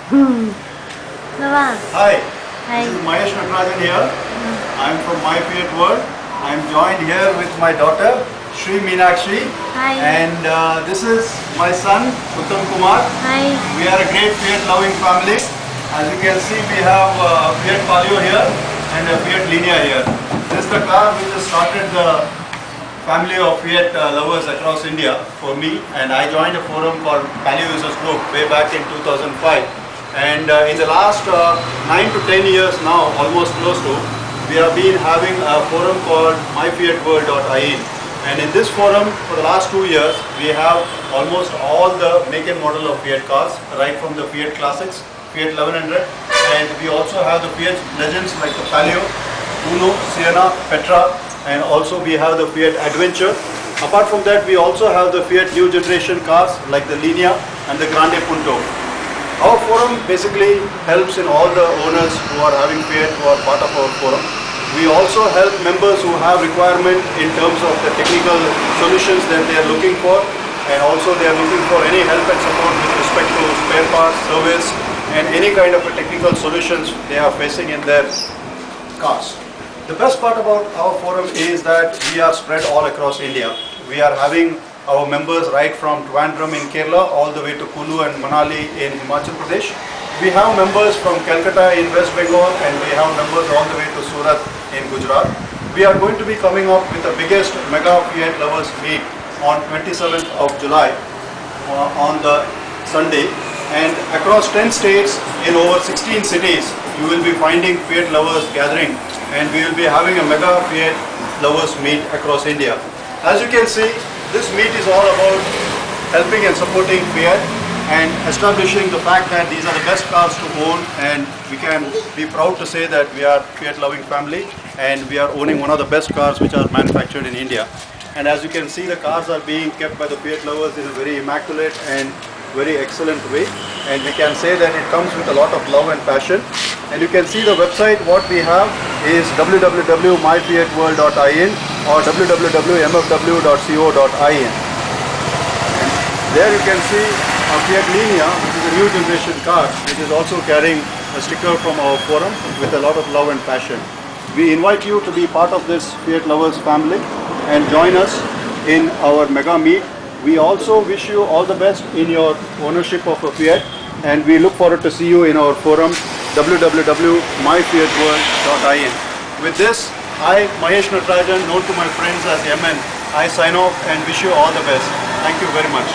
Hi, Hi. this is Mahesh Natarajan here. I am from My Fiat World. I am joined here with my daughter, Sri Meenakshi. Hi. And this is my son, Uttam Kumar. Hi. We are a great Fiat loving family. As you can see, we have Fiat Palio here and a Fiat Linea here. This is the car which has started the family of Fiat lovers across India for me, and I joined a forum called Palio Users Group way back in 2005. And in the last 9 to 10 years now, almost close to, we have been having a forum called myfiatworld.in. And in this forum, for the last 2 years, we have almost all the make and model of Fiat cars, right from the Fiat Classics, Fiat 1100, and we also have the Fiat Legends like the Palio, Uno, Sienna, Petra, and also we have the Fiat Adventure. Apart from that, we also have the Fiat new generation cars like the Linea and the Grande Punto. Our forum basically helps in all the owners who are having Fiat who are part of our forum. We also help members who have requirement in terms of the technical solutions that they are looking for, and also they are looking for any help and support with respect to spare parts, service, and any kind of a technical solutions they are facing in their cars. The best part about our forum is that we are spread all across India. We are having our members right from Trivandrum in Kerala all the way to Kulu and Manali in Himachal Pradesh. We have members from Calcutta in West Bengal, and we have members all the way to Surat in Gujarat. We are going to be coming up with the biggest mega Fiat lovers meet on 27th of July on the Sunday, and across 10 states in over 16 cities you will be finding Fiat lovers gathering, and we will be having a mega Fiat lovers meet across India. As you can see, this meet is all about helping and supporting Fiat and establishing the fact that these are the best cars to own, and we can be proud to say that we are Fiat loving family and we are owning one of the best cars which are manufactured in India. And as you can see, the cars are being kept by the Fiat lovers in a very immaculate and very excellent way, and we can say that it comes with a lot of love and passion. And you can see the website what we have is www.myfiatworld.in or www.mfw.co.in. There you can see a Fiat Linea, which is a new generation car, which is also carrying a sticker from our forum with a lot of love and passion. We invite you to be part of this Fiat lovers family and join us in our mega meet. We also wish you all the best in your ownership of a Fiat, and we look forward to see you in our forum www.myfiatworld.in. With this, I, Mahesh Natarajan, known to my friends as MN, I sign off and wish you all the best. Thank you very much.